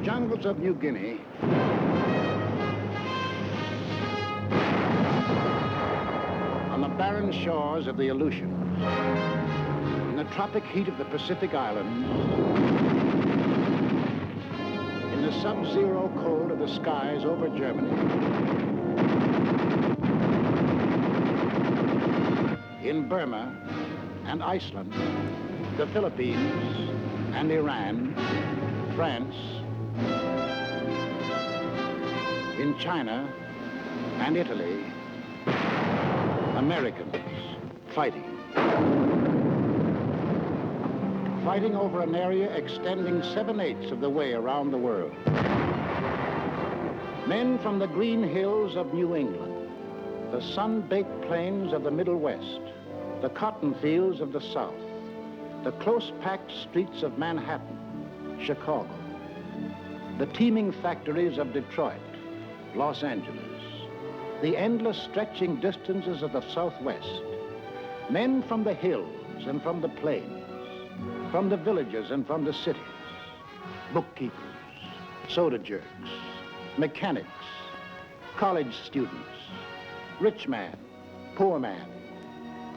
jungles of New Guinea, on the barren shores of the Aleutians, in the tropic heat of the Pacific Islands, in the sub-zero cold of the skies over Germany, in Burma and Iceland, the Philippines and Iran, France, in China and Italy, Americans fighting. Fighting over an area extending 7/8 of the way around the world. Men from the green hills of New England, the sun-baked plains of the Middle West, the cotton fields of the South, the close-packed streets of Manhattan, Chicago, the teeming factories of Detroit, Los Angeles, the endless stretching distances of the Southwest, men from the hills and from the plains, from the villages and from the cities, bookkeepers, soda jerks, mechanics, college students, rich man, poor man,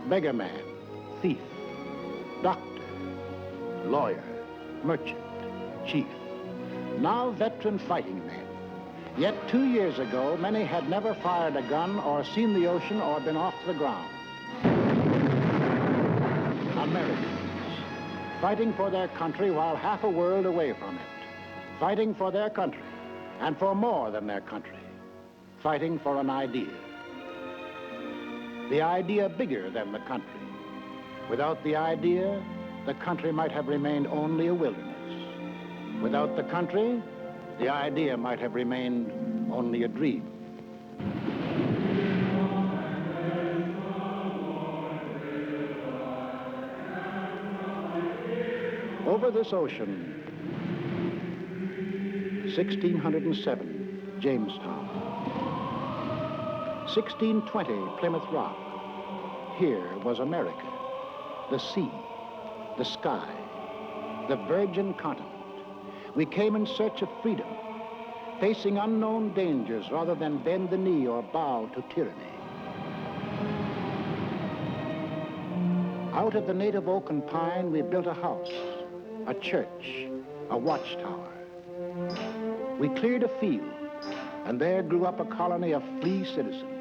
beggar man, thief, doctor, lawyer, merchant, chief, now veteran fighting men. Yet 2 years ago, many had never fired a gun or seen the ocean or been off the ground. Americans, fighting for their country while half a world away from it. Fighting for their country, and for more than their country. Fighting for an idea. The idea bigger than the country. Without the idea, the country might have remained only a wilderness. Without the country, the idea might have remained only a dream. Over this ocean, 1607, Jamestown. 1620, Plymouth Rock. Here was America, the sea, the sky, the virgin continent. We came in search of freedom, facing unknown dangers rather than bend the knee or bow to tyranny. Out of the native oak and pine, we built a house, a church, a watchtower. We cleared a field, and there grew up a colony of free citizens.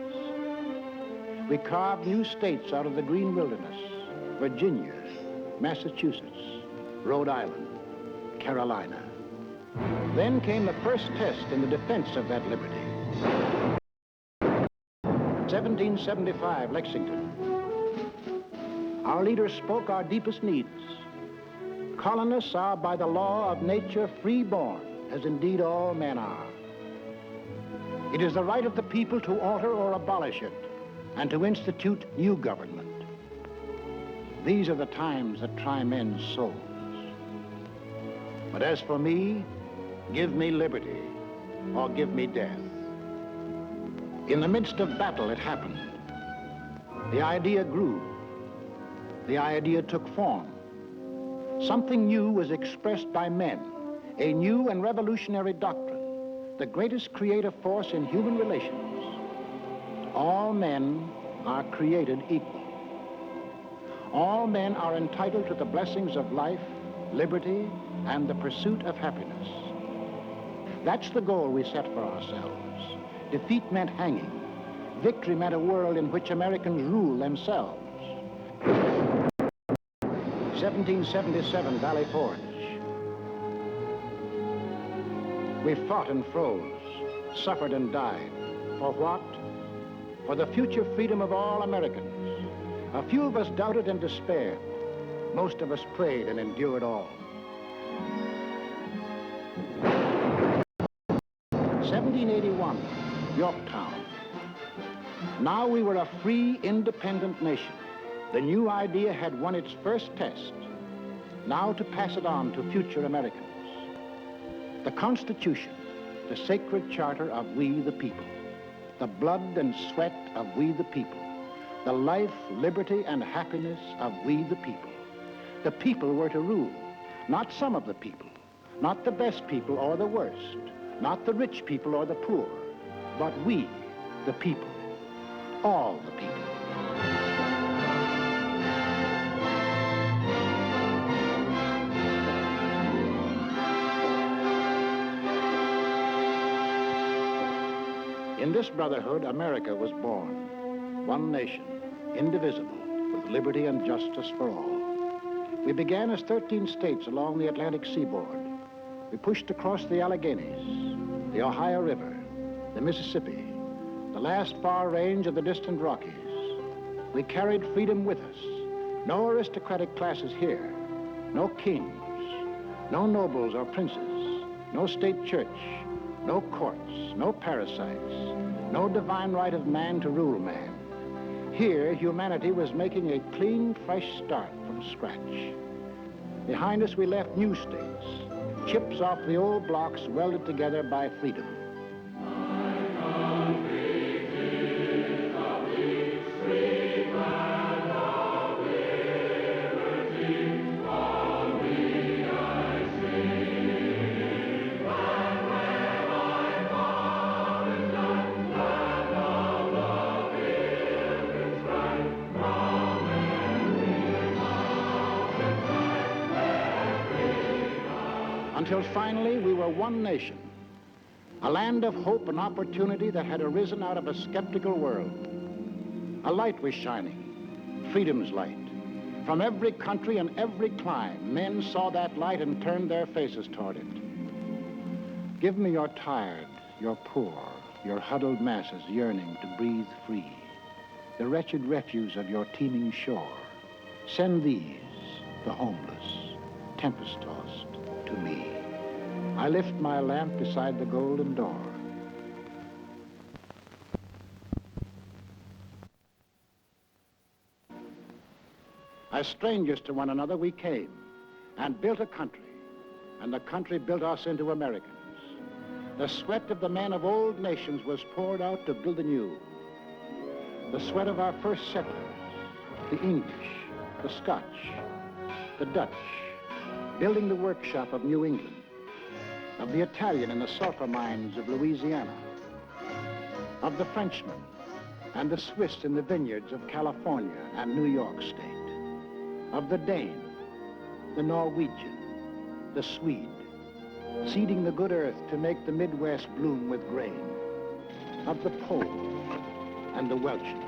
We carved new states out of the green wilderness: Virginia, Massachusetts, Rhode Island, Carolina. Then came the first test in the defense of that liberty. 1775, Lexington. Our leaders spoke our deepest needs. Colonists are by the law of nature free-born, as indeed all men are. It is the right of the people to alter or abolish it, and to institute new government. These are the times that try men's souls. But as for me, give me liberty, or give me death. In the midst of battle, it happened. The idea grew. The idea took form. Something new was expressed by men, a new and revolutionary doctrine, the greatest creative force in human relations. All men are created equal. All men are entitled to the blessings of life, liberty, and the pursuit of happiness. That's the goal we set for ourselves. Defeat meant hanging. Victory meant a world in which Americans rule themselves. 1777, Valley Forge. We fought and froze, suffered and died. For what? For the future freedom of all Americans. A few of us doubted and despaired. Most of us prayed and endured all. 1781, Yorktown. Now we were a free, independent nation. The new idea had won its first test. Now to pass it on to future Americans. The Constitution, the sacred charter of we the people. The blood and sweat of we the people. The life, liberty, and happiness of we the people. The people were to rule, not some of the people, Not the best people or the worst, not the rich people or the poor, but we, the people, all the people. In this brotherhood, America was born. One nation, indivisible, with liberty and justice for all. We began as 13 states along the Atlantic seaboard. We pushed across the Alleghenies, the Ohio River, the Mississippi, the last far range of the distant Rockies. We carried freedom with us. No aristocratic classes here, no kings, no nobles or princes, no state church, no courts, no parasites, no divine right of man to rule man. Here, humanity was making a clean, fresh start from scratch. Behind us, we left new states, chips off the old blocks welded together by freedom. Until finally we were one nation, a land of hope and opportunity that had arisen out of a skeptical world. A light was shining, freedom's light. From every country and every clime, men saw that light and turned their faces toward it. Give me your tired, your poor, your huddled masses yearning to breathe free, the wretched refuse of your teeming shore. Send these, the homeless, tempest-tossed, to me. I lift my lamp beside the golden door. As strangers to one another, we came and built a country, and the country built us into Americans. The sweat of the men of old nations was poured out to build anew. The sweat of our first settlers, the English, the Scotch, the Dutch, building the workshop of New England, of the Italian in the sulfur mines of Louisiana, of the Frenchman and the Swiss in the vineyards of California and New York State, of the Dane, the Norwegian, the Swede, seeding the good earth to make the Midwest bloom with grain, of the Pole and the Welshman,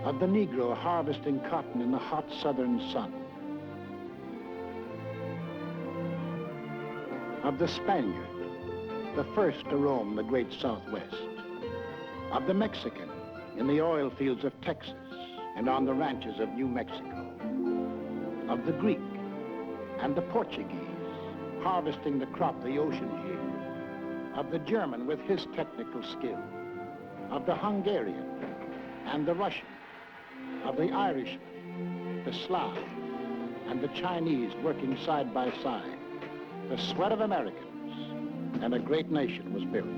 of the Negro harvesting cotton in the hot southern sun, of the Spaniard, the first to roam the great Southwest, of the Mexican in the oil fields of Texas and on the ranches of New Mexico, of the Greek and the Portuguese harvesting the crop the oceans yield, of the German with his technical skill, of the Hungarian and the Russian, of the Irishman, the Slav, and the Chinese working side by side. The sweat of Americans, and a great nation was built.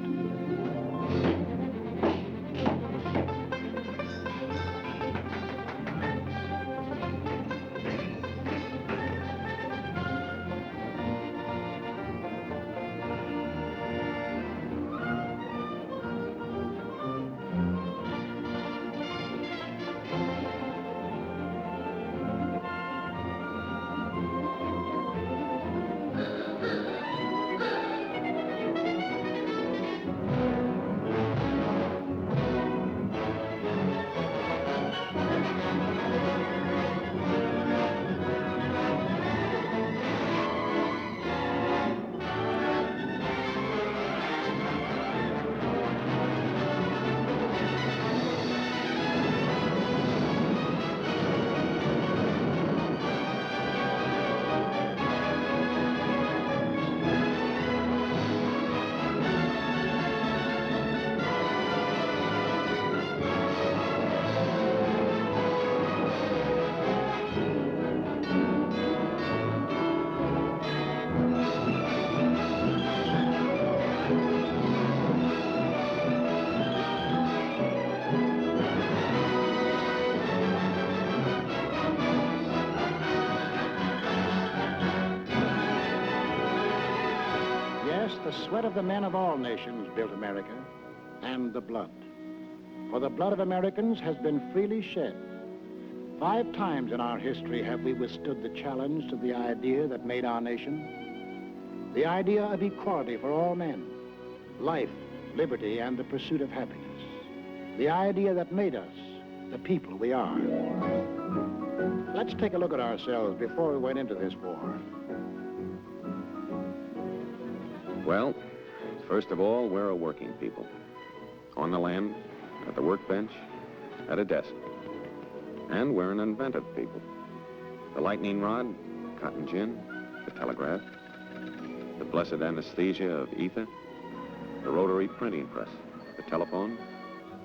The sweat of the men of all nations built America, and the blood. For the blood of Americans has been freely shed. 5 times in our history have we withstood the challenge to the idea that made our nation. The idea of equality for all men, life, liberty, and the pursuit of happiness. The idea that made us the people we are. Let's take a look at ourselves before we went into this war. Well, first of all, we're a working people. On the land, at the workbench, at a desk. And we're an inventive people. The lightning rod, cotton gin, the telegraph, the blessed anesthesia of ether, the rotary printing press, the telephone,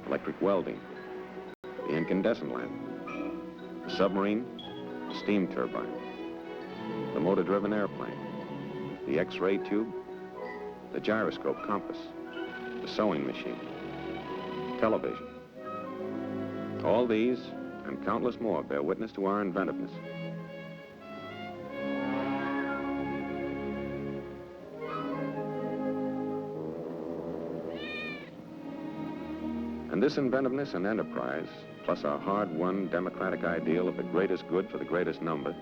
electric welding, the incandescent lamp, the submarine, the steam turbine, the motor-driven airplane, the X-ray tube, the gyroscope compass, the sewing machine, television. All these and countless more bear witness to our inventiveness. And this inventiveness and enterprise, plus our hard-won democratic ideal of the greatest good for the greatest number,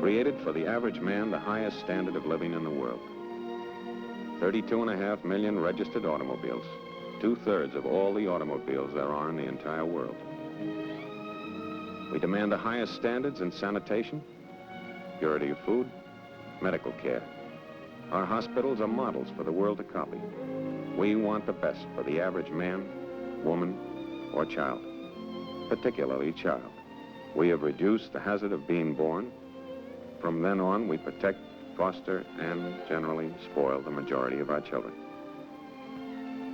created for the average man the highest standard of living in the world. 32.5 million registered automobiles, 2/3 of all the automobiles there are in the entire world. We demand the highest standards in sanitation, purity of food, medical care. Our hospitals are models for the world to copy. We want the best for the average man, woman, or child, particularly child. We have reduced the hazard of being born. From then on, we protect, foster, and generally spoil the majority of our children.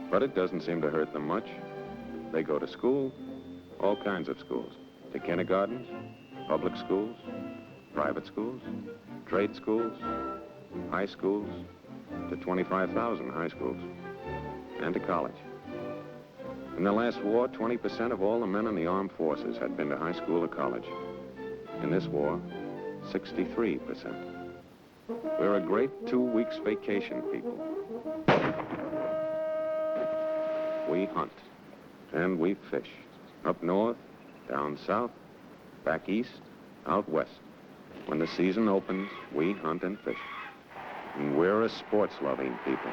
But it doesn't seem to hurt them much. They go to school, all kinds of schools, to kindergartens, public schools, private schools, trade schools, high schools, to 25,000 high schools, and to college. In the last war, 20% of all the men in the armed forces had been to high school or college. In this war, 63%. We're a great 2 weeks vacation people. We hunt, and we fish. Up north, down south, back east, out west. When the season opens, we hunt and fish. And we're a sports-loving people.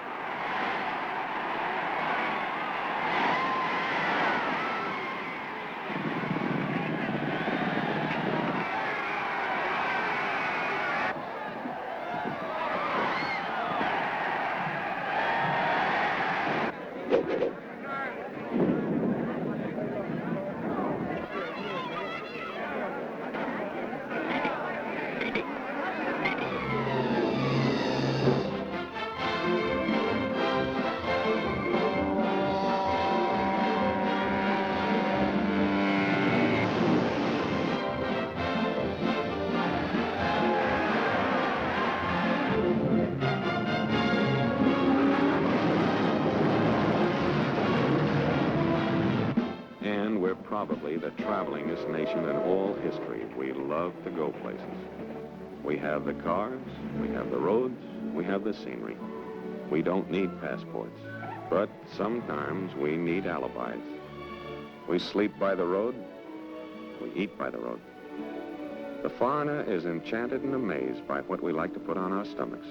Probably the travelingest nation in all history. We love to go places. We have the cars, we have the roads, we have the scenery. We don't need passports, but sometimes we need alibis. We sleep by the road, we eat by the road. The foreigner is enchanted and amazed by what we like to put on our stomachs.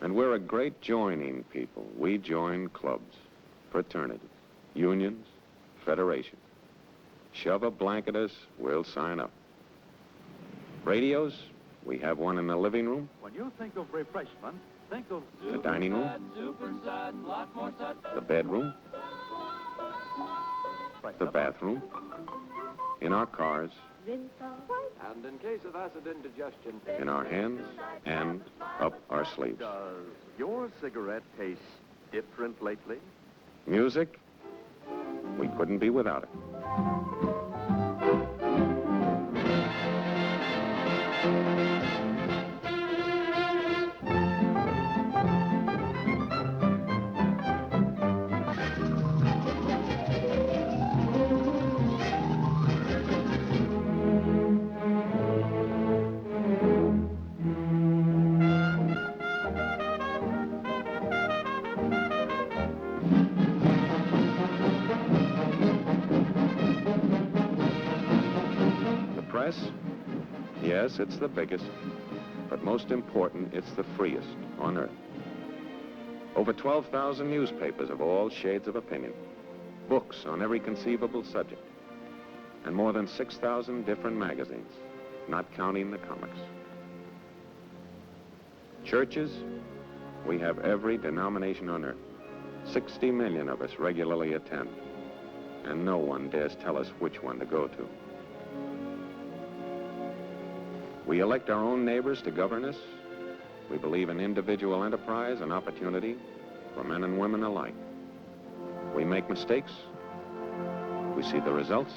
And we're a great joining people. We join clubs, fraternities, unions, federations. Shove a blanket at us, we'll sign up. Radios, we have one in the living room. When you think of refreshment, think of the dining room, the bedroom, the bathroom, in our cars, And in case of acid indigestion, in our hands, and up our sleeves. does your cigarette taste different lately? Music, we couldn't be without it. Press? Yes, it's the biggest, but most important, it's the freest on earth. Over 12,000 newspapers of all shades of opinion, books on every conceivable subject, and more than 6,000 different magazines, not counting the comics. Churches? We have every denomination on earth. 60 million of us regularly attend, and no one dares tell us which one to go to. We elect our own neighbors to govern us. We believe in individual enterprise and opportunity for men and women alike. We make mistakes. We see the results.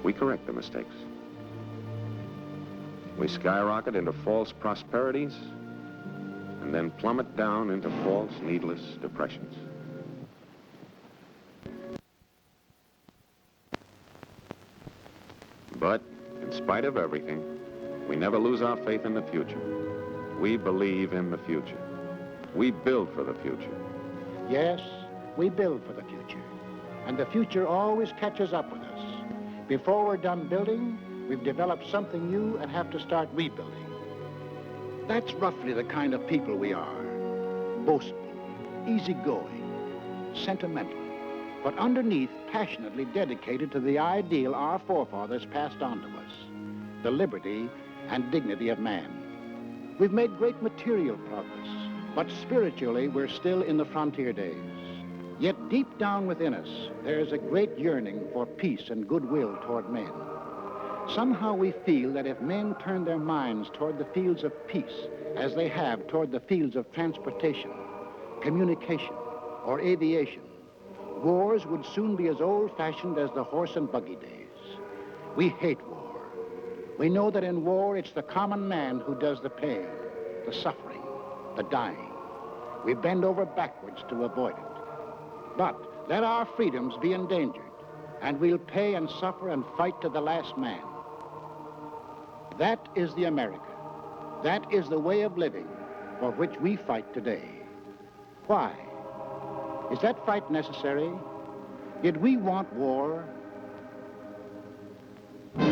We correct the mistakes. We skyrocket into false prosperities and then plummet down into false, needless depressions. But, in spite of everything, we never lose our faith in the future. We believe in the future. We build for the future. Yes, we build for the future. And the future always catches up with us. Before we're done building, we've developed something new and have to start rebuilding. That's roughly the kind of people we are. Boastful, easygoing, sentimental, but underneath, passionately dedicated to the ideal our forefathers passed on to us, the liberty and dignity of man. We've made great material progress, but spiritually, we're still in the frontier days. Yet deep down within us, there is a great yearning for peace and goodwill toward men. Somehow we feel that if men turn their minds toward the fields of peace, as they have toward the fields of transportation, communication, or aviation, wars would soon be as old-fashioned as the horse and buggy days. We hate war. We know that in war, it's the common man who does the pain, the suffering, the dying. We bend over backwards to avoid it. But let our freedoms be endangered, and we'll pay and suffer and fight to the last man. That is the America. That is the way of living for which we fight today. Why? Is that fight necessary? Did we want war? In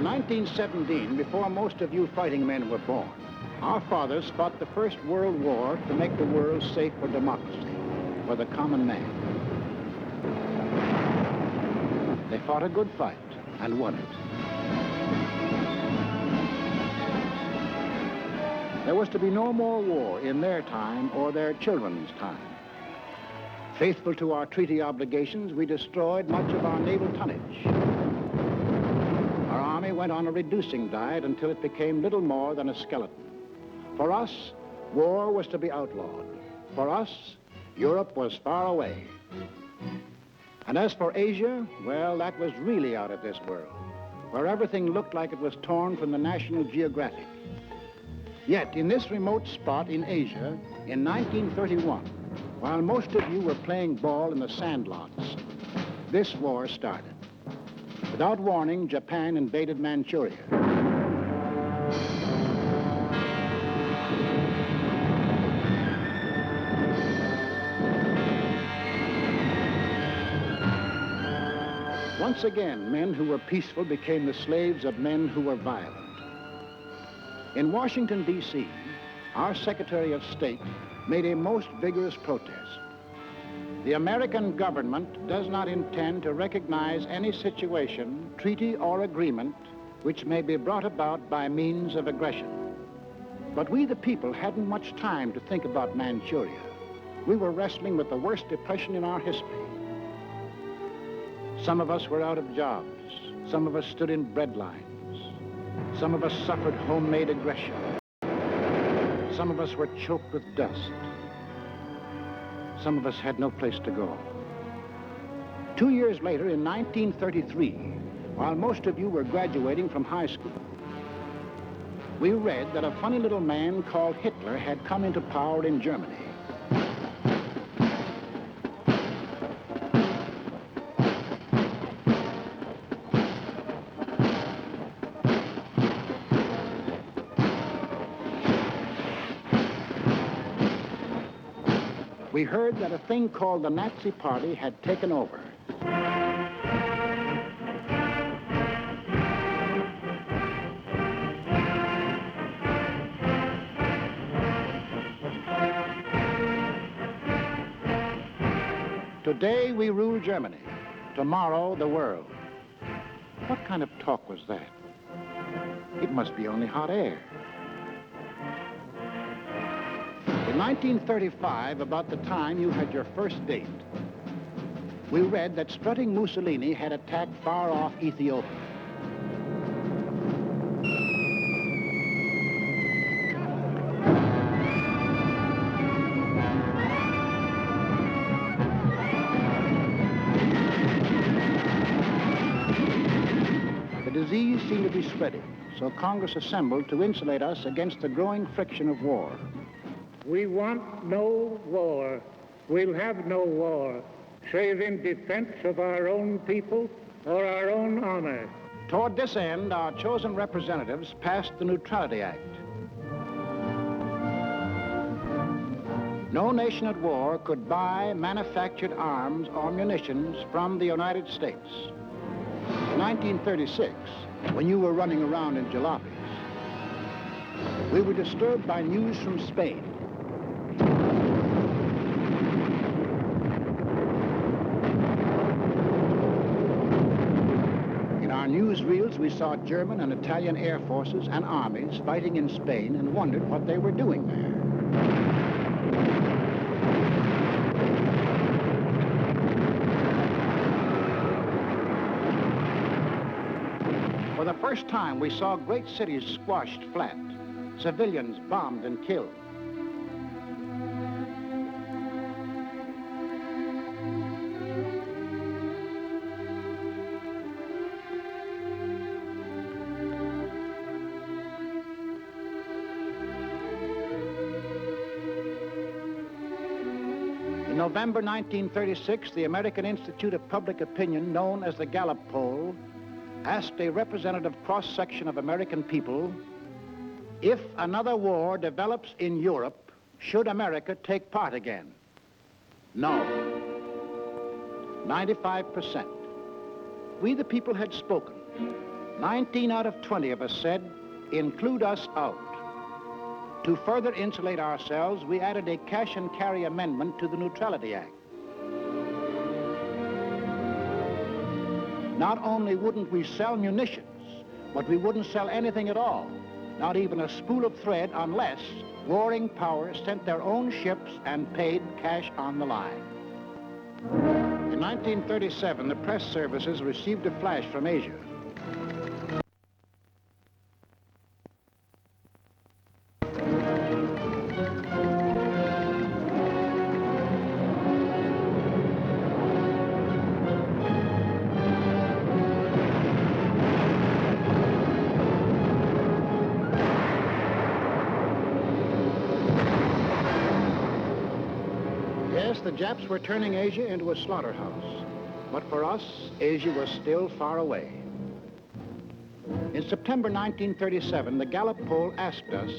1917, before most of you fighting men were born, our fathers fought the First World War to make the world safe for democracy, for the common man. They fought a good fight and won it. There was to be no more war in their time or their children's time. Faithful to our treaty obligations, we destroyed much of our naval tonnage. Our army went on a reducing diet until it became little more than a skeleton. For us, war was to be outlawed. For us, Europe was far away. And as for Asia, well, that was really out of this world, where everything looked like it was torn from the National Geographic. Yet, in this remote spot in Asia, in 1931, while most of you were playing ball in the sandlots, this war started. Without warning, Japan invaded Manchuria. Once again, men who were peaceful became the slaves of men who were violent. In Washington, D.C., our Secretary of State made a most vigorous protest. The American government does not intend to recognize any situation, treaty, or agreement which may be brought about by means of aggression. But we, the people, hadn't much time to think about Manchuria. We were wrestling with the worst depression in our history. Some of us were out of jobs. Some of us stood in bread lines. Some of us suffered homemade aggression. Some of us were choked with dust. Some of us had no place to go. 2 years later, in 1933, while most of you were graduating from high school, we read that a funny little man called Hitler had come into power in Germany. We heard that a thing called the Nazi Party had taken over. Today we rule Germany, tomorrow the world. What kind of talk was that? It must be only hot air. In 1935, about the time you had your first date, we read that strutting Mussolini had attacked far-off Ethiopia. The disease seemed to be spreading, so Congress assembled to insulate us against the growing friction of war. We want no war. We'll have no war, save in defense of our own people or our own honor. Toward this end, our chosen representatives passed the Neutrality Act. No nation at war could buy manufactured arms or munitions from the United States. In 1936, when you were running around in jalopies, we were disturbed by news from Spain. In our newsreels, we saw German and Italian air forces and armies fighting in Spain and wondered what they were doing there. For the first time, we saw great cities squashed flat, civilians bombed and killed. In November 1936, the American Institute of Public Opinion, known as the Gallup poll, asked a representative cross-section of American people, if another war develops in Europe, should America take part again? No. 95%. We the people had spoken. 19 out of 20 of us said, include us out. To further insulate ourselves, we added a cash and carry amendment to the Neutrality Act. Not only wouldn't we sell munitions, but we wouldn't sell anything at all, not even a spool of thread, unless warring powers sent their own ships and paid cash on the line. In 1937, the press services received a flash from Asia. Yes, the Japs were turning Asia into a slaughterhouse. But for us, Asia was still far away. In September 1937, the Gallup poll asked us,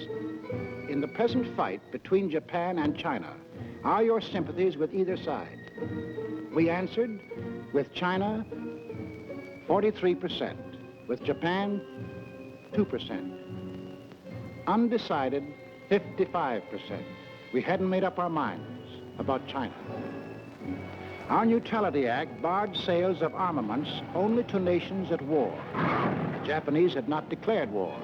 in the present fight between Japan and China, are your sympathies with either side? We answered, with China, 43%. With Japan, 2%. Undecided, 55%. We hadn't made up our minds about China. Our Neutrality Act barred sales of armaments only to nations at war. The Japanese had not declared war,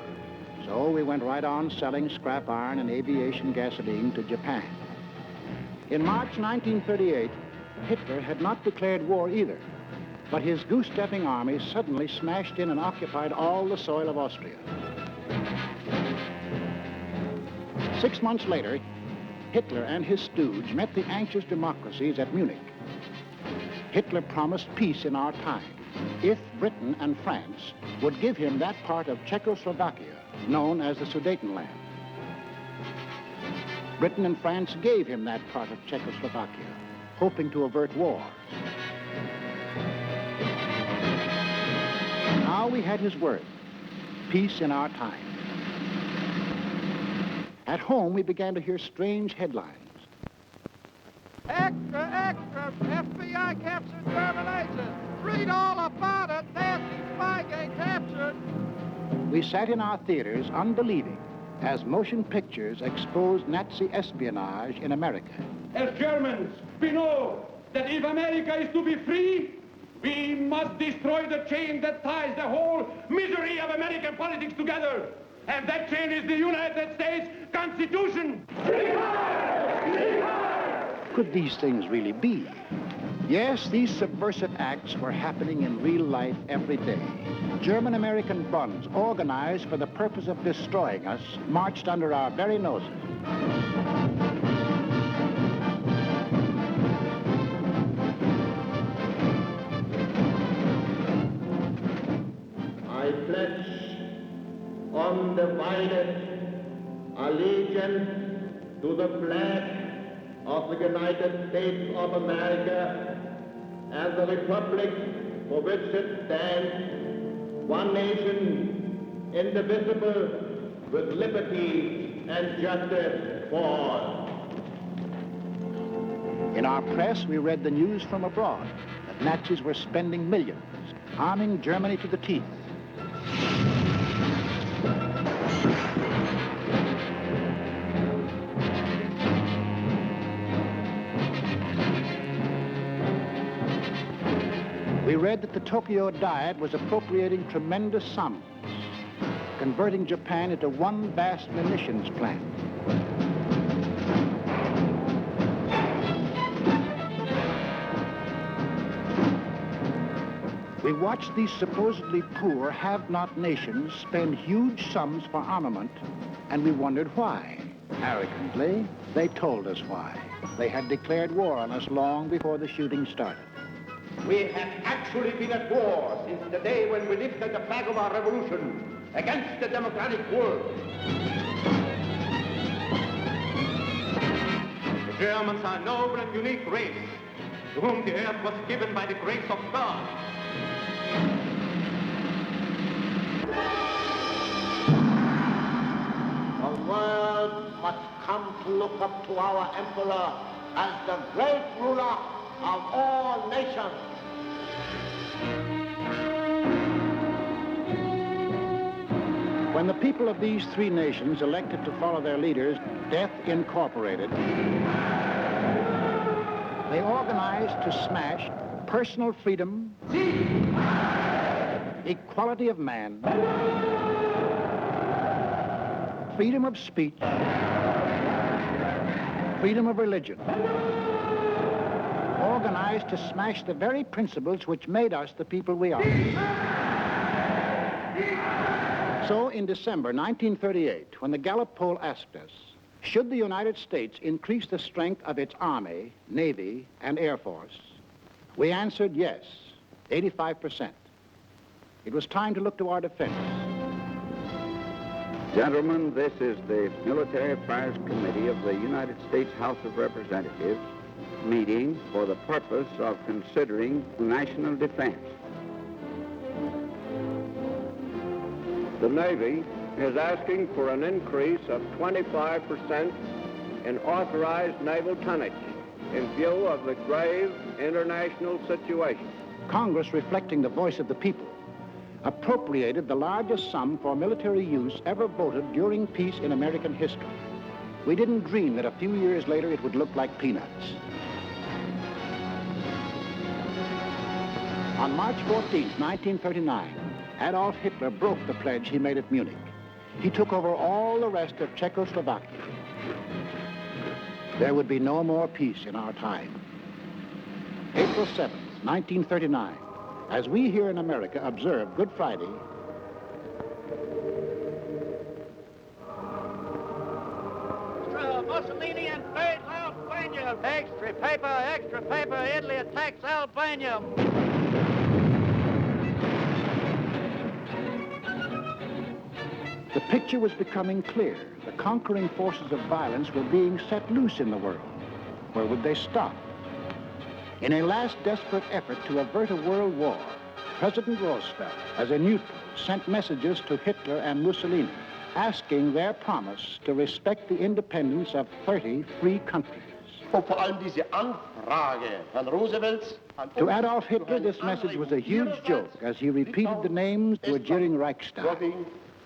So we went right on selling scrap iron and aviation gasoline to Japan. In March 1938, Hitler had not declared war either, but his goose-stepping army suddenly smashed in and occupied all the soil of Austria. 6 months later, Hitler and his stooge met the anxious democracies at Munich. Hitler promised peace in our time if Britain and France would give him that part of Czechoslovakia known as the Sudetenland. Britain and France gave him that part of Czechoslovakia, hoping to avert war. Now we had his word, peace in our time. At home, we began to hear strange headlines. Extra, extra! FBI captured German agent! Read all about it! Nazi Spygate captured! We sat in our theaters unbelieving as motion pictures exposed Nazi espionage in America. As Germans, we know that if America is to be free, we must destroy the chain that ties the whole misery of American politics together. And that chain is the United States Constitution. Could these things really be? Yes, these subversive acts were happening in real life every day. German-American bonds organized for the purpose of destroying us marched under our very noses. I pledge undivided allegiance to the flag of the United States of America and the republic for which it stands, one nation, indivisible, with liberty and justice for all. In our press, we read the news from abroad that Nazis were spending millions, arming Germany to the teeth. We read that the Tokyo Diet was appropriating tremendous sums, converting Japan into one vast munitions plant. We watched these supposedly poor, have-not nations spend huge sums for armament, and we wondered why. Arrogantly, they told us why. They had declared war on us long before the shooting started. We have actually been at war since the day when we lifted the flag of our revolution against the democratic world. The Germans are a noble and unique race, to whom the earth was given by the grace of God. The world must come to look up to our emperor as the great ruler of all nations. When the people of these three nations elected to follow their leaders, Death Incorporated, they organized to smash personal freedom, equality of man, freedom of speech, freedom of religion, organized to smash the very principles which made us the people we are. So in December 1938, when the Gallup poll asked us, should the United States increase the strength of its Army, Navy, and Air Force, we answered yes, 85%. It was time to look to our defense. Gentlemen, this is the Military Affairs Committee of the United States House of Representatives meeting for the purpose of considering national defense. The Navy is asking for an increase of 25% in authorized naval tonnage in view of the grave international situation. Congress, reflecting the voice of the people, appropriated the largest sum for military use ever voted during peace in American history. We didn't dream that a few years later it would look like peanuts. On March 14, 1939, Adolf Hitler broke the pledge he made at Munich. he took over all the rest of Czechoslovakia. There would be no more peace in our time. April 7th, 1939, as we here in America observe Good Friday, Mussolini invades Albania. Extra paper, Italy attacks Albania. the picture was becoming clear. The conquering forces of violence were being set loose in the world. Where would they stop? In a last desperate effort to avert a world war, President Roosevelt, as a neutral, sent messages to Hitler and Mussolini, asking their promise to respect the independence of 30 free countries. To Adolf Hitler, this message was a huge joke as he repeated the names to a jeering Reichstag.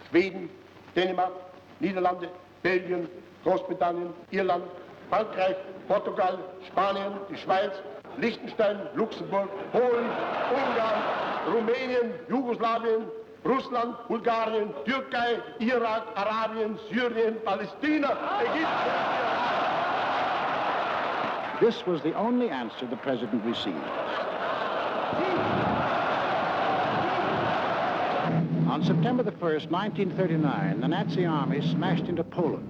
Sweden, Dänemark, Niederlande, Belgien, Großbritannien, Irland, Frankreich, Portugal, Spanien, die Schweiz, Liechtenstein, Luxemburg, Polen, Ungarn, Rumänien, Jugoslawien, Russland, Bulgarien, Türkei, Irak, Arabien, Syrien, Palästina, Ägypten. This was the only answer the president received. On September the 1st, 1939, the Nazi army smashed into Poland.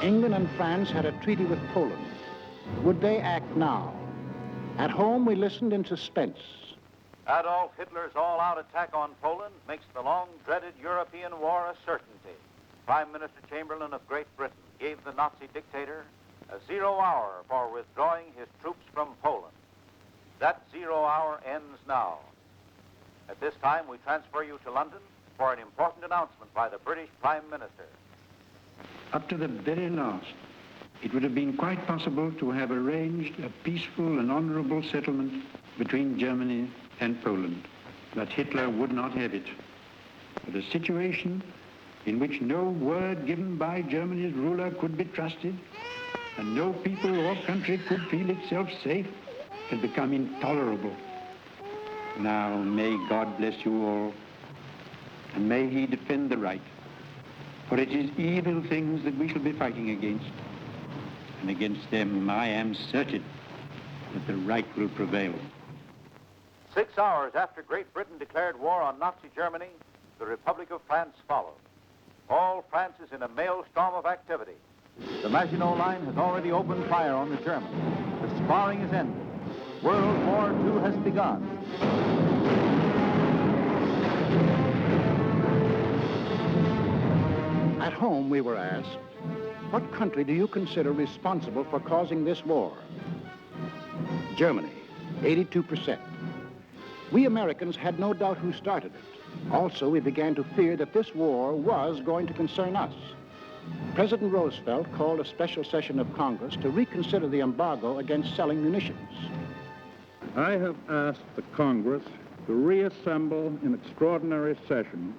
England and France had a treaty with Poland. Would they act now? At home, we listened in suspense. Adolf Hitler's all-out attack on Poland makes the long-dreaded European war a certainty. Prime Minister Chamberlain of Great Britain gave the Nazi dictator a 0 hour for withdrawing his troops from Poland. That 0 hour ends now. At this time, we transfer you to London for an important announcement by the British Prime Minister. Up to the very last, it would have been quite possible to have arranged a peaceful and honorable settlement between Germany and Poland. But Hitler would not have it. But a situation in which no word given by Germany's ruler could be trusted, and no people or country could feel itself safe, had become intolerable. Now, may God bless you all, and may he defend the right. For it is evil things that we shall be fighting against. And against them I am certain that the right will prevail. 6 hours after Great Britain declared war on Nazi Germany, the Republic of France followed. All France is in a maelstrom of activity. The Maginot Line has already opened fire on the Germans. The sparring is ended. World War II has begun. At home, we were asked, what country do you consider responsible for causing this war? Germany, 82%. We Americans had no doubt who started it. Also, we began to fear that this war was going to concern us. President Roosevelt called a special session of Congress to reconsider the embargo against selling munitions. I have asked the Congress to reassemble in extraordinary session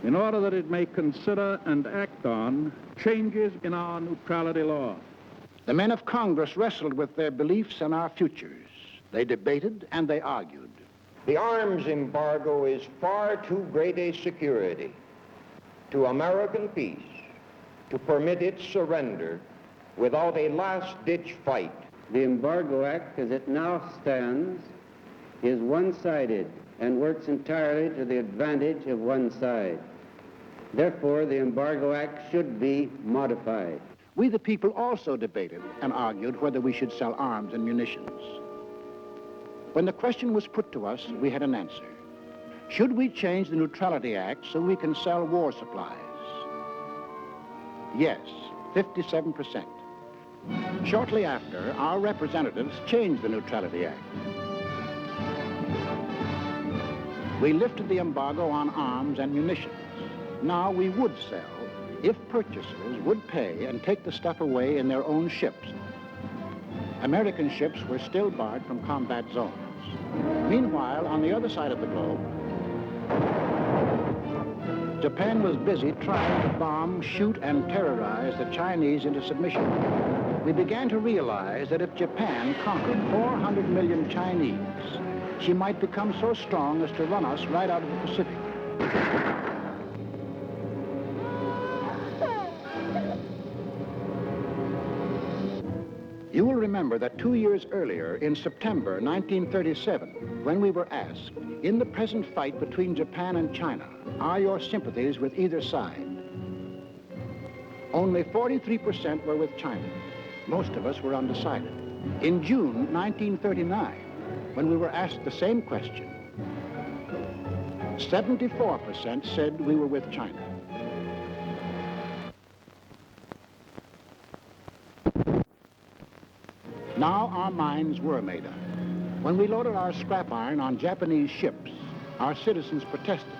in order that it may consider and act on changes in our neutrality law. The men of Congress wrestled with their beliefs and our futures. They debated and they argued. The arms embargo is far too great a security to American peace to permit its surrender without a last-ditch fight. The Embargo Act, as it now stands, is one-sided and works entirely to the advantage of one side. Therefore, the Embargo Act should be modified. We, the people, also debated and argued whether we should sell arms and munitions. When the question was put to us, we had an answer. Should we change the Neutrality Act so we can sell war supplies? Yes, 57%. Shortly after, our representatives changed the Neutrality Act. We lifted the embargo on arms and munitions. Now we would sell if purchasers would pay and take the stuff away in their own ships. American ships were still barred from combat zones. Meanwhile, on the other side of the globe, Japan was busy trying to bomb, shoot, and terrorize the Chinese into submission. We began to realize that if Japan conquered 400 million Chinese, she might become so strong as to run us right out of the Pacific. You will remember that 2 years earlier, in September 1937, when we were asked, in the present fight between Japan and China, are your sympathies with either side? Only 43% were with China. Most of us were undecided. In June 1939, when we were asked the same question, 74% said we were with China. Now our minds were made up. When we loaded our scrap iron on Japanese ships, our citizens protested.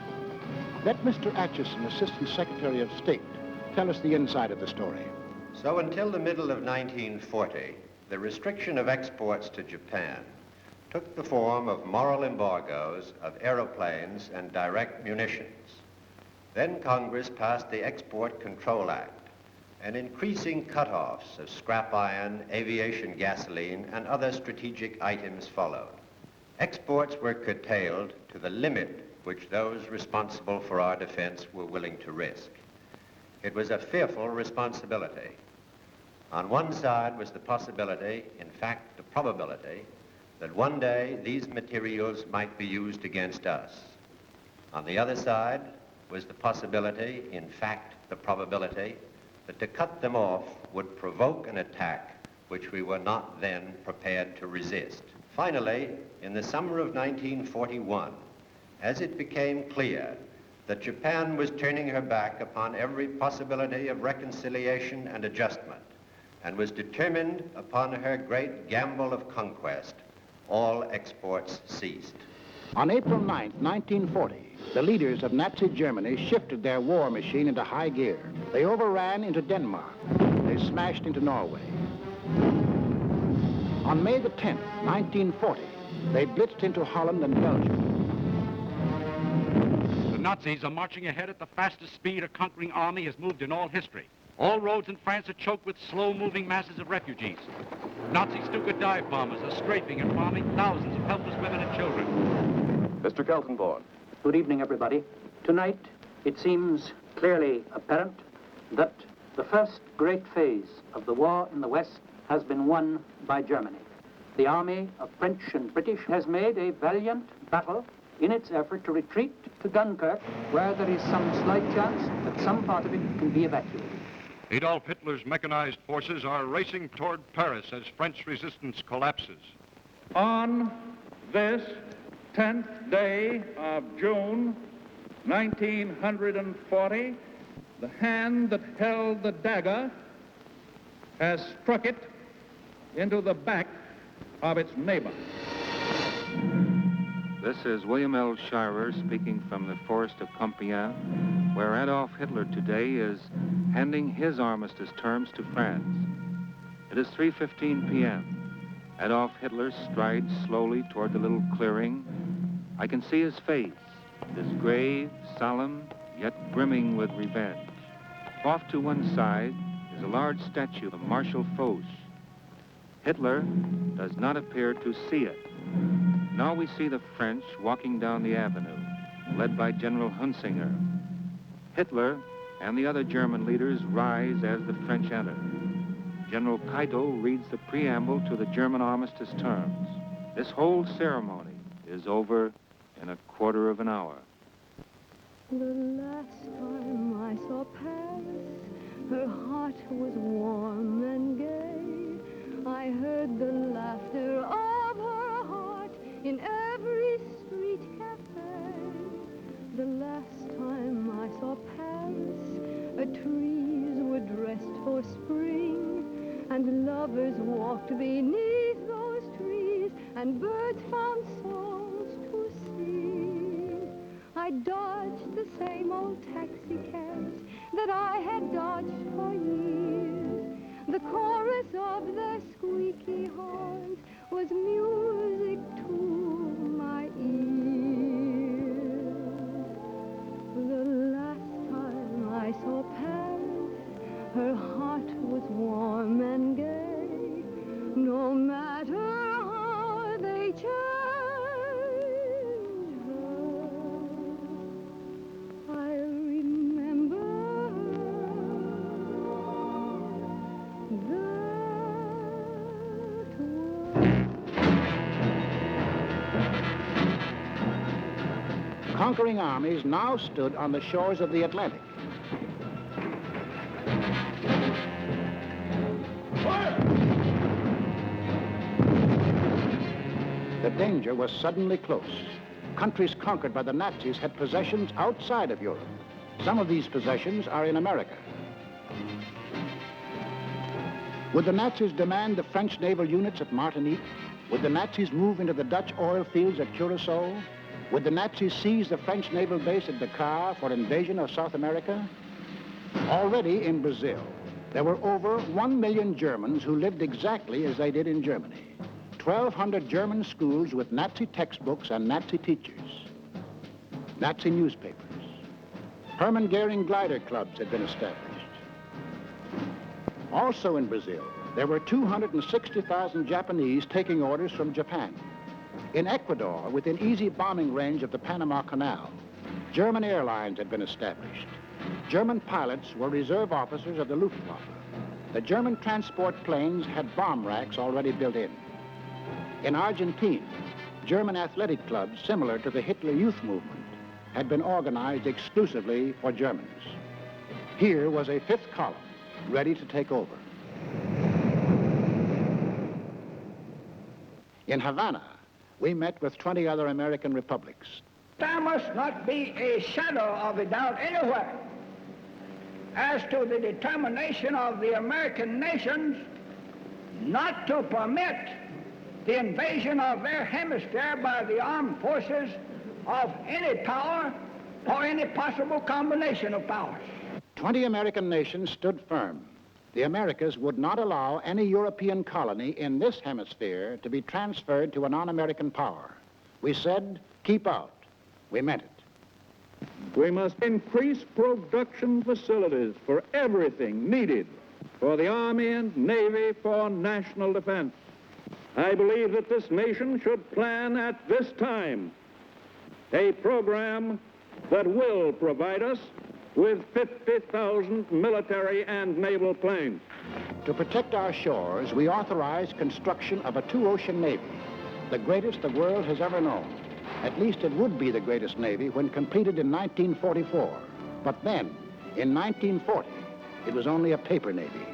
Let Mr. Atchison, Assistant Secretary of State, tell us the inside of the story. So until the middle of 1940, the restriction of exports to Japan took the form of moral embargoes of aeroplanes and direct munitions. Then Congress passed the Export Control Act, and increasing cutoffs of scrap iron, aviation gasoline, and other strategic items followed. Exports were curtailed to the limit which those responsible for our defense were willing to risk. It was a fearful responsibility. On one side was the possibility, in fact the probability, that one day these materials might be used against us. On the other side was the possibility, in fact the probability, that to cut them off would provoke an attack which we were not then prepared to resist. Finally, in the summer of 1941, as it became clear that Japan was turning her back upon every possibility of reconciliation and adjustment, and was determined upon her great gamble of conquest, all exports ceased. On April 9, 1940, the leaders of Nazi Germany shifted their war machine into high gear. They overran into Denmark. They smashed into Norway. On May the 10th, 1940, they blitzed into Holland and Belgium. The Nazis are marching ahead at the fastest speed a conquering army has moved in all history. All roads in France are choked with slow-moving masses of refugees. Nazi Stuka dive bombers are strafing and bombing thousands of helpless women and children. Mr. Keltenborn. Good evening, everybody. Tonight, it seems clearly apparent that the first great phase of the war in the West has been won by Germany. The army of French and British has made a valiant battle in its effort to retreat to Dunkirk, where there is some slight chance that some part of it can be evacuated. Adolf Hitler's mechanized forces are racing toward Paris as French resistance collapses. On this 10th day of June, 1940, the hand that held the dagger has struck it into the back of its neighbor. This is William L. Shirer speaking from the forest of Compiègne, where Adolf Hitler today is handing his armistice terms to France. It is 3:15 p.m. Adolf Hitler strides slowly toward the little clearing. I can see his face. It is grave, solemn, yet brimming with revenge. Off to one side is a large statue of Marshal Foch. Hitler does not appear to see it. Now we see the French walking down the avenue, led by General Hunsinger. Hitler and the other German leaders rise as the French enter. General Keitel reads the preamble to the German armistice terms. This whole ceremony is over in a quarter of an hour. The last time I saw Paris, her heart was warm and gay. I heard the laughter of her heart in every street cafe. The last time I saw Paris, the trees were dressed for spring, and lovers walked beneath those trees, and birds found songs to sing. I dodged the same old taxi cabs that I had dodged for years. The chorus of their squeaky horns was music to my ears. The last time I saw Paris, her heart was warm and gay. No matter how they change her, I remember Conquering armies now stood on the shores of the Atlantic. The danger was suddenly close. Countries conquered by the Nazis had possessions outside of Europe. Some of these possessions are in America. Would the Nazis demand the French naval units at Martinique? Would the Nazis move into the Dutch oil fields at Curacao? Would the Nazis seize the French naval base at Dakar for invasion of South America? Already in Brazil, there were over 1 million Germans who lived exactly as they did in Germany. 1,200 German schools with Nazi textbooks and Nazi teachers. Nazi newspapers. Hermann Goering glider clubs had been established. Also in Brazil, there were 260,000 Japanese taking orders from Japan. In Ecuador, within easy bombing range of the Panama Canal, German airlines had been established. German pilots were reserve officers of the Luftwaffe. The German transport planes had bomb racks already built in. In Argentina, German athletic clubs similar to the Hitler Youth Movement had been organized exclusively for Germans. Here was a fifth column ready to take over. In Havana, we met with 20 other American republics. There must not be a shadow of a doubt anywhere as to the determination of the American nations not to permit the invasion of their hemisphere by the armed forces of any power or any possible combination of powers. 20 American nations stood firm. The Americas would not allow any European colony in this hemisphere to be transferred to a non-American power. We said, keep out. We meant it. We must increase production facilities for everything needed for the Army and Navy for national defense. I believe that this nation should plan at this time a program that will provide us with 50,000 military and naval planes. To protect our shores, we authorized construction of a two-ocean navy, the greatest the world has ever known. At least it would be the greatest navy when completed in 1944. But then, in 1940, it was only a paper navy.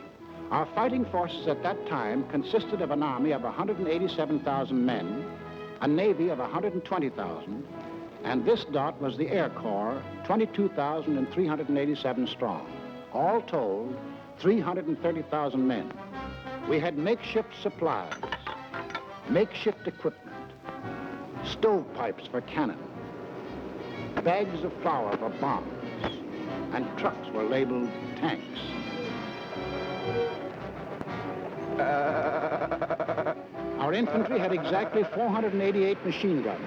Our fighting forces at that time consisted of an army of 187,000 men, a navy of 120,000, and this dot was the Air Corps, 22,387 strong. All told, 330,000 men. We had makeshift supplies, makeshift equipment, stovepipes for cannon, bags of flour for bombs, and trucks were labeled tanks. Our infantry had exactly 488 machine guns.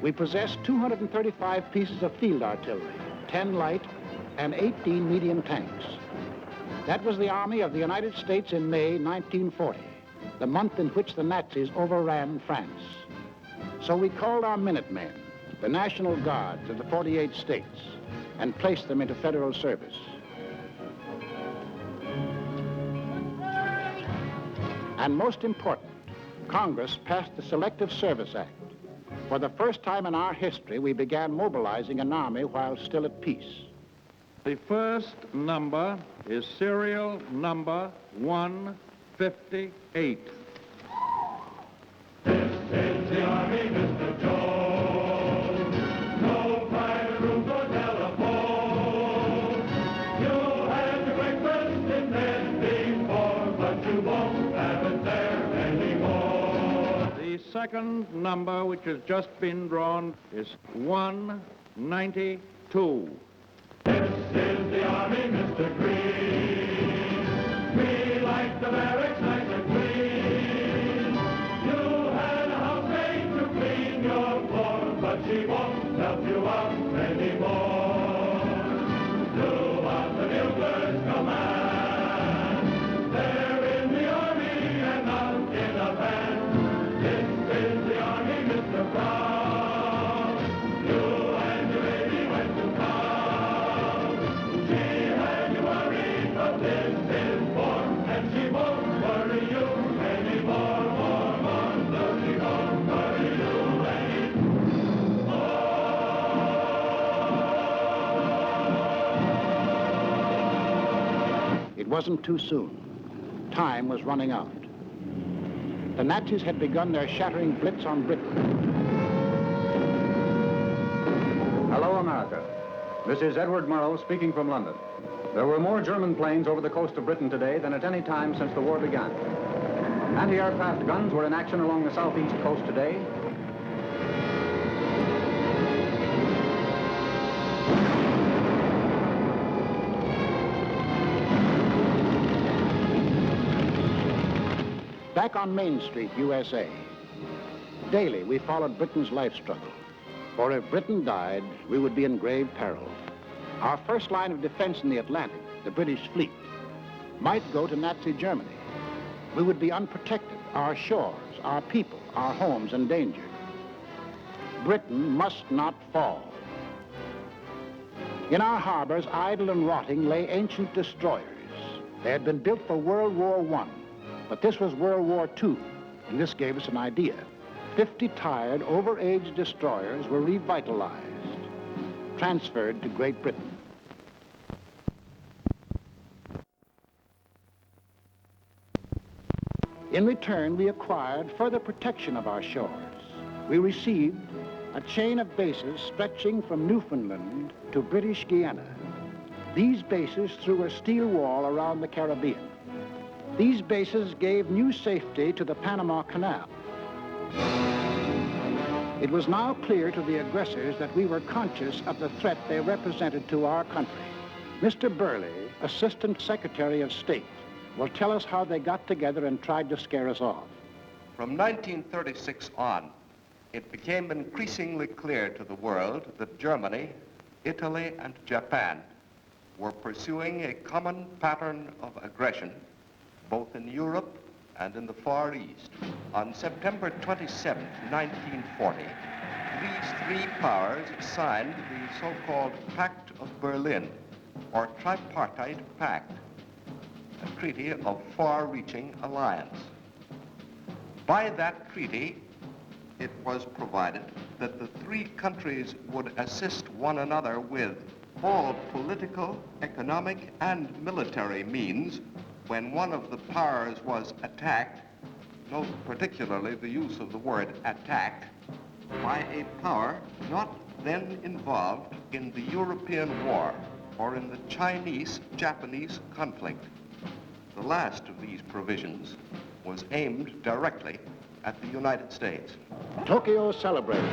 We possessed 235 pieces of field artillery, 10 light and 18 medium tanks. That was the Army of the United States in May 1940, the month in which the Nazis overran France. So we called our Minutemen, the National Guards of the 48 states, and placed them into federal service. And most important, Congress passed the Selective Service Act. For the first time in our history, we began mobilizing an army while still at peace. The first number is serial number 158. This is the Army, Mr. Jones. No private room or telephone. You'll have your breakfast in bed before, but you won't have it there anymore. The second number, which has just been drawn, is 1 92. This is the Army, Mr. Green. We like the barracks nice and clean. You had a housemaid to clean your floor, but she won't help you out anymore. Do what the buglers command. They're in the Army and not in a band. This is the Army, Mr. Brown. You and your baby went to town. She had you worried, but this is war, and she won't worry you anymore. No, she won't worry you anymore. It wasn't too soon. Time was running out. The Nazis had begun their shattering blitz on Britain. Hello, America. This is Edward Murrow speaking from London. There were more German planes over the coast of Britain today than at any time since the war began. Anti-aircraft guns were in action along the southeast coast today. Back on Main Street, USA, daily we followed Britain's life struggle. For if Britain died, we would be in grave peril. Our first line of defense in the Atlantic, the British fleet, might go to Nazi Germany. We would be unprotected, our shores, our people, our homes endangered. Britain must not fall. In our harbors, idle and rotting, lay ancient destroyers. They had been built for World War I, but this was World War II, and this gave us an idea. 50 tired, over-aged destroyers were revitalized, transferred to Great Britain. In return, we acquired further protection of our shores. We received a chain of bases stretching from Newfoundland to British Guiana. These bases threw a steel wall around the Caribbean. These bases gave new safety to the Panama Canal. It was now clear to the aggressors that we were conscious of the threat they represented to our country. Mr. Burley, Assistant Secretary of State, will tell us how they got together and tried to scare us off. From 1936 on, it became increasingly clear to the world that Germany, Italy, and Japan were pursuing a common pattern of aggression, both in Europe and in the Far East. On September 27, 1940, these three powers signed the so-called Pact of Berlin, or Tripartite Pact, a treaty of far-reaching alliance. By that treaty, it was provided that the three countries would assist one another with all political, economic, and military means when one of the powers was attacked, note particularly the use of the word attacked, by a power not then involved in the European War or in the Chinese-Japanese conflict. The last of these provisions was aimed directly at the United States. Tokyo celebrated.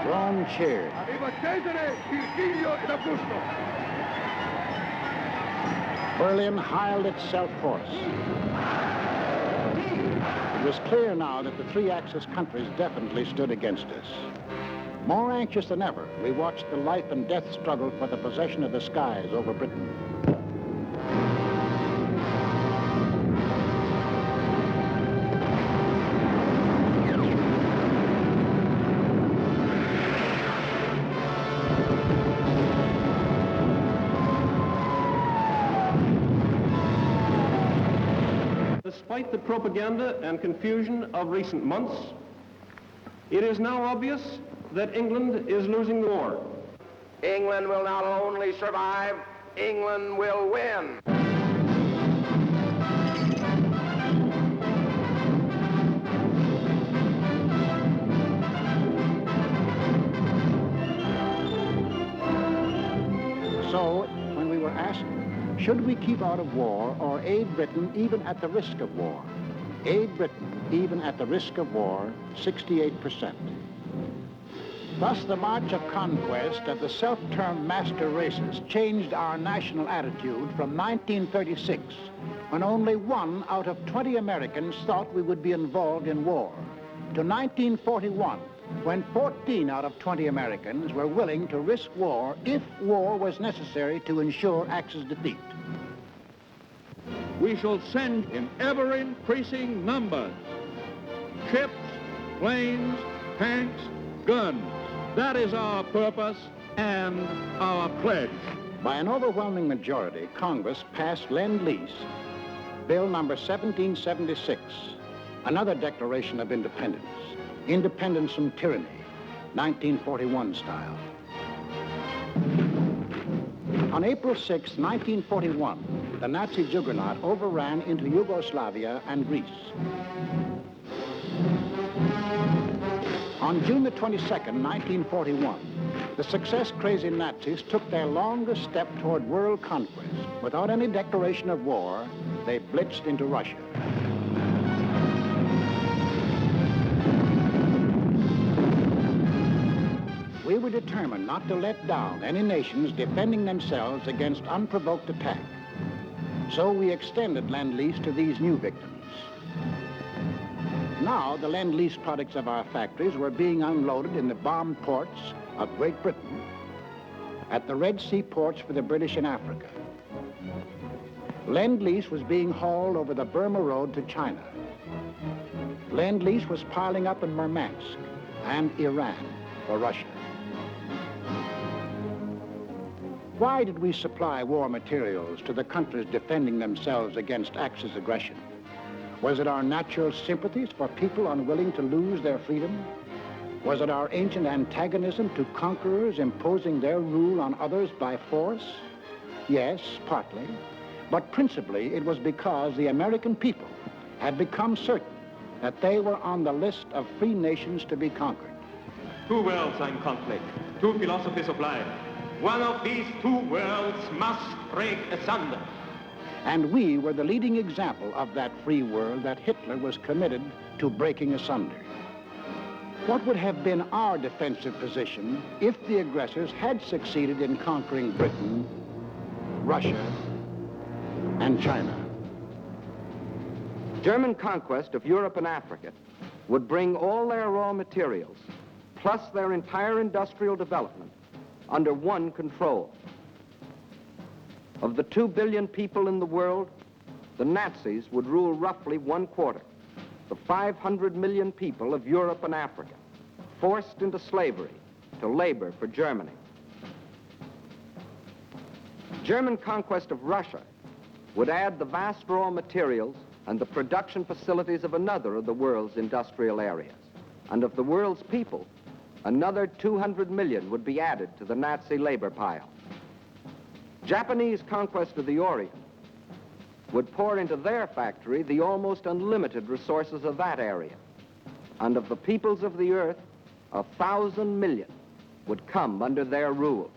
Rome cheered. Berlin hiled itself hoarse. It was clear now that the three Axis countries definitely stood against us. More anxious than ever, we watched the life and death struggle for the possession of the skies over Britain. Despite the propaganda and confusion of recent months, it is now obvious that England is losing the war. England will not only survive, England will win. So, when we were asked Should we keep out of war or aid Britain even at the risk of war? Aid Britain even at the risk of war, 68%. Thus, the march of conquest of the self-termed master races changed our national attitude from 1936, when only 1 out of 20 Americans thought we would be involved in war, to 1941, when 14 out of 20 Americans were willing to risk war if war was necessary to ensure Axis defeat. We shall send in ever-increasing numbers ships, planes, tanks, guns. That is our purpose and our pledge. By an overwhelming majority, Congress passed Lend-Lease, Bill number 1776, another declaration of independence. Independence from tyranny, 1941 style. On April 6, 1941, the Nazi juggernaut overran into Yugoslavia and Greece. On June the 22nd, 1941, the success-crazy Nazis took their longest step toward world conquest. Without any declaration of war, they blitzed into Russia. We were determined not to let down any nations defending themselves against unprovoked attack. So we extended Lend-Lease to these new victims. Now, the Lend-Lease products of our factories were being unloaded in the bombed ports of Great Britain, at the Red Sea ports for the British in Africa. Lend-Lease was being hauled over the Burma Road to China. Lend-Lease was piling up in Murmansk and Iran for Russia. Why did we supply war materials to the countries defending themselves against Axis aggression? Was it our natural sympathies for people unwilling to lose their freedom? Was it our ancient antagonism to conquerors imposing their rule on others by force? Yes, partly. But principally, it was because the American people had become certain that they were on the list of free nations to be conquered. Two worlds are in conflict, two philosophies of life. One of these two worlds must break asunder. And we were the leading example of that free world that Hitler was committed to breaking asunder. What would have been our defensive position if the aggressors had succeeded in conquering Britain, Russia, and China? German conquest of Europe and Africa would bring all their raw materials, plus their entire industrial development, under one control. Of the 2 billion people in the world, the Nazis would rule roughly 1/4, the 500 million people of Europe and Africa, forced into slavery to labor for Germany. German conquest of Russia would add the vast raw materials and the production facilities of another of the world's industrial areas. And of the world's people, another 200 million would be added to the Nazi labor pile. Japanese conquest of the Orient would pour into their factory the almost unlimited resources of that area. And of the peoples of the earth, 1,000 million would come under their rule,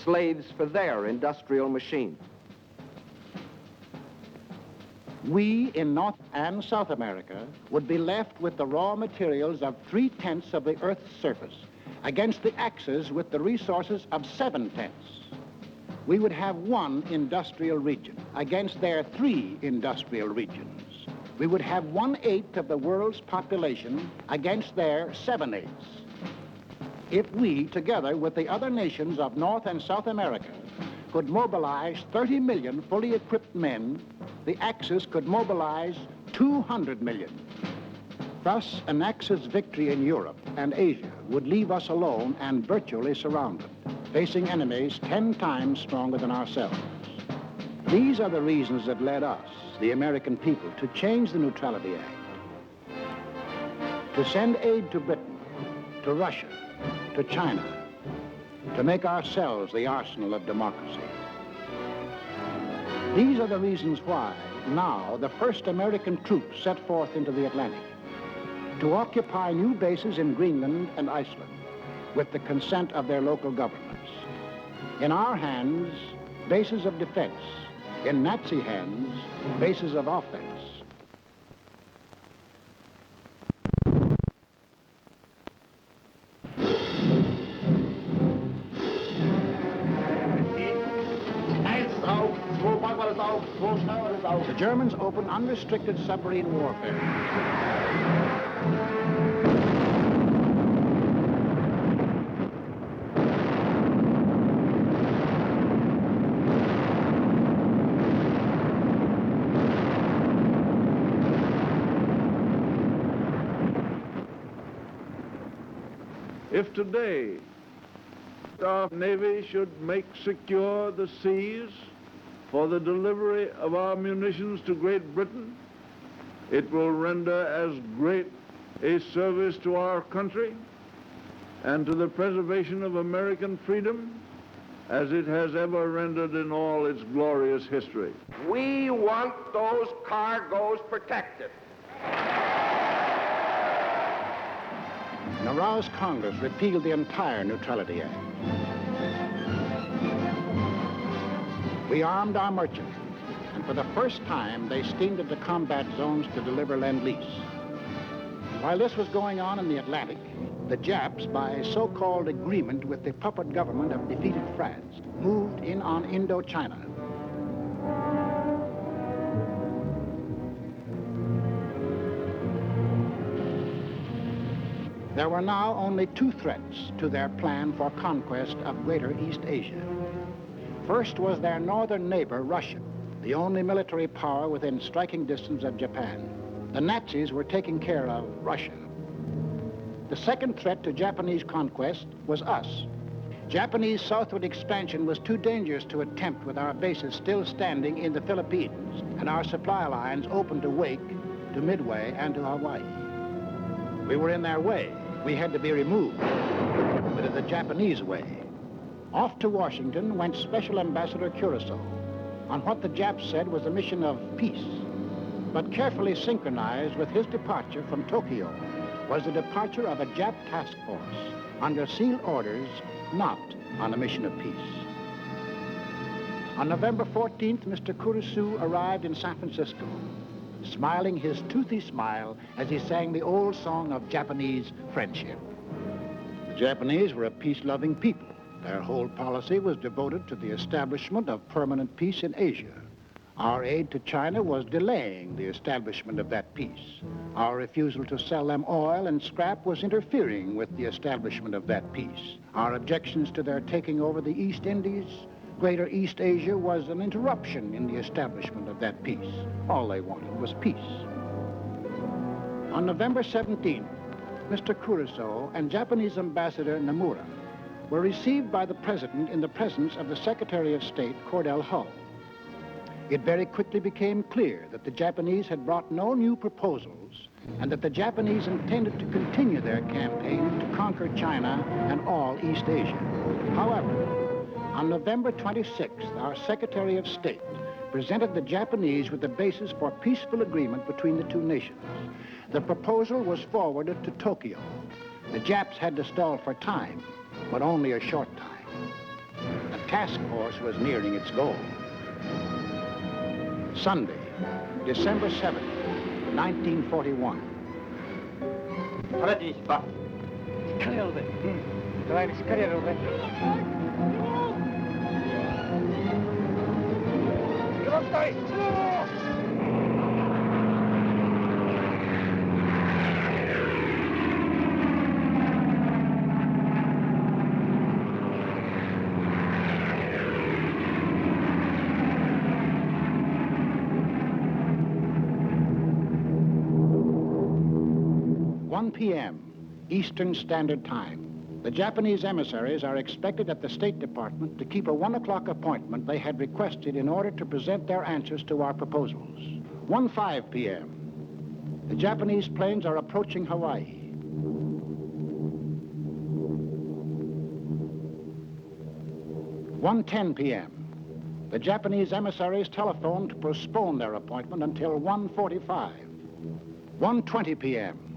slaves for their industrial machine. We in North and South America would be left with the raw materials of 3/10 of the Earth's surface against the Axis with the resources of 7/10. We would have one industrial region against their 3 industrial regions. We would have 1/8 of the world's population against their 7/8. If we, together with the other nations of North and South America, could mobilize 30 million fully equipped men, the Axis could mobilize 200 million. Thus, an Axis victory in Europe and Asia would leave us alone and virtually surrounded, facing enemies 10 times stronger than ourselves. These are the reasons that led us, the American people, to change the Neutrality Act, to send aid to Britain, to Russia, to China, to make ourselves the arsenal of democracy. These are the reasons why now the first American troops set forth into the Atlantic to occupy new bases in Greenland and Iceland with the consent of their local governments. In our hands bases of defense. In Nazi hands, bases of offense. The Germans opened unrestricted submarine warfare. If today our Navy should make secure the seas for the delivery of our munitions to Great Britain, it will render as great a service to our country and to the preservation of American freedom as it has ever rendered in all its glorious history. We want those cargoes protected. An aroused Congress repealed the entire Neutrality Act. We armed our merchants, and for the first time, they steamed into combat zones to deliver Lend-Lease. While this was going on in the Atlantic, the Japs, by a so-called agreement with the puppet government of defeated France, moved in on Indochina. There were now only two threats to their plan for conquest of Greater East Asia. First was their northern neighbor, Russia, the only military power within striking distance of Japan. The Nazis were taking care of Russia. The second threat to Japanese conquest was us. Japanese southward expansion was too dangerous to attempt with our bases still standing in the Philippines and our supply lines open to Wake, to Midway, and to Hawaii. We were in their way. We had to be removed, but in the Japanese way. Off to Washington went Special Ambassador Curaçao on what the Japs said was a mission of peace, but carefully synchronized with his departure from Tokyo was the departure of a Jap task force under sealed orders, not on a mission of peace. On November 14th, Mr. Curaçao arrived in San Francisco, smiling his toothy smile as he sang the old song of Japanese friendship. The Japanese were a peace-loving people. Their whole policy was devoted to the establishment of permanent peace in Asia. Our aid to China was delaying the establishment of that peace. Our refusal to sell them oil and scrap was interfering with the establishment of that peace. Our objections to their taking over the East Indies, Greater East Asia, was an interruption in the establishment of that peace. All they wanted was peace. On November 17th, Mr. Curaçao and Japanese Ambassador Nomura were received by the President in the presence of the Secretary of State, Cordell Hull. It very quickly became clear that the Japanese had brought no new proposals and that the Japanese intended to continue their campaign to conquer China and all East Asia. However, on November 26th, our Secretary of State presented the Japanese with the basis for peaceful agreement between the two nations. The proposal was forwarded to Tokyo. The Japs had to stall for time, but only a short time. The task force was nearing its goal. Sunday, December 7th, 1941. p.m. Eastern Standard Time. The Japanese emissaries are expected at the State Department to keep a 1 o'clock appointment they had requested in order to present their answers to our proposals. 1:05 p.m. The Japanese planes are approaching Hawaii. 1:10 p.m. The Japanese emissaries telephoned to postpone their appointment until 1:45. 1:20 p.m.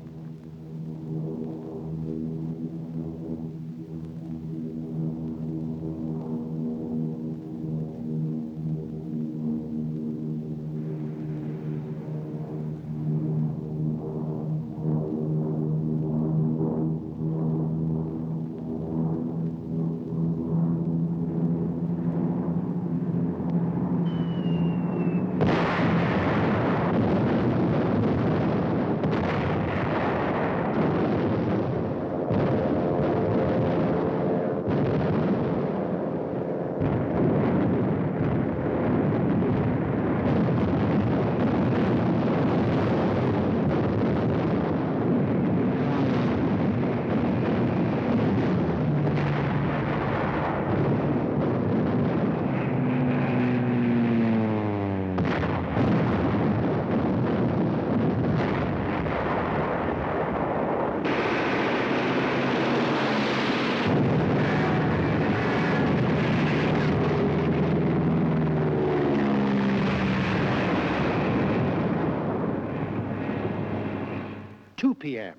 p.m.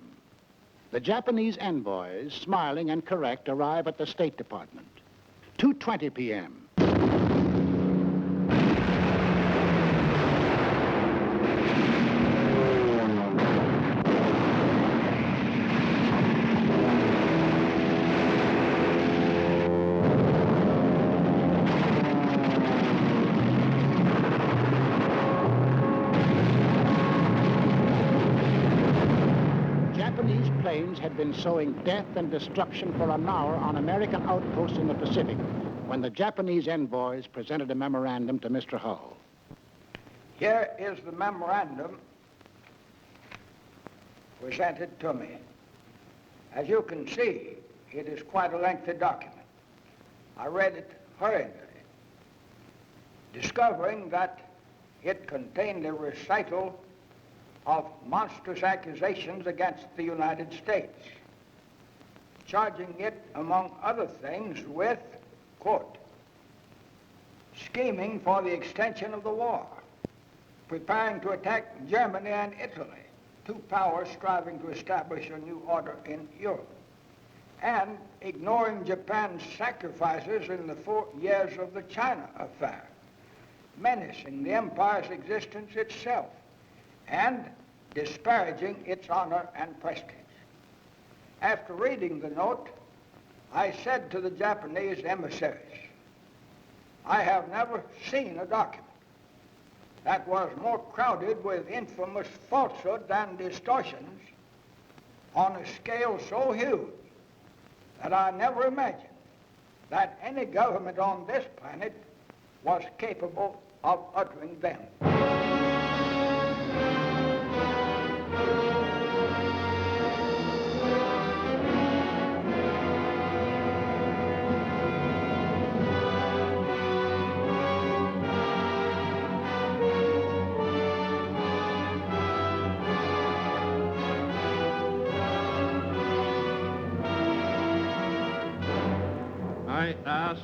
The Japanese envoys, smiling and correct, arrive at the State Department. 2:20 p.m. Japanese planes had been sowing death and destruction for an hour on American outposts in the Pacific when the Japanese envoys presented a memorandum to Mr. Hull. Here is the memorandum presented to me. As you can see, it is quite a lengthy document. I read it hurriedly, discovering that it contained a recital of monstrous accusations against the United States, charging it, among other things, with, quote, scheming for the extension of the war, preparing to attack Germany and Italy, two powers striving to establish a new order in Europe, and ignoring Japan's sacrifices in the 4 years of the China affair, menacing the empire's existence itself, and disparaging its honor and prestige. After reading the note, I said to the Japanese emissaries, I have never seen a document that was more crowded with infamous falsehood and distortions on a scale so huge that I never imagined that any government on this planet was capable of uttering them. I ask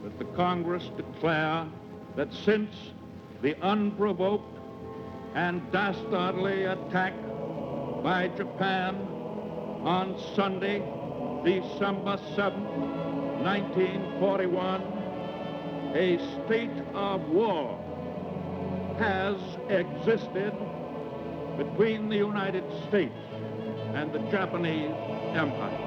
that the Congress declare that since the unprovoked and dastardly attack by Japan on Sunday, December 7, 1941, a state of war has existed between the United States and the Japanese Empire.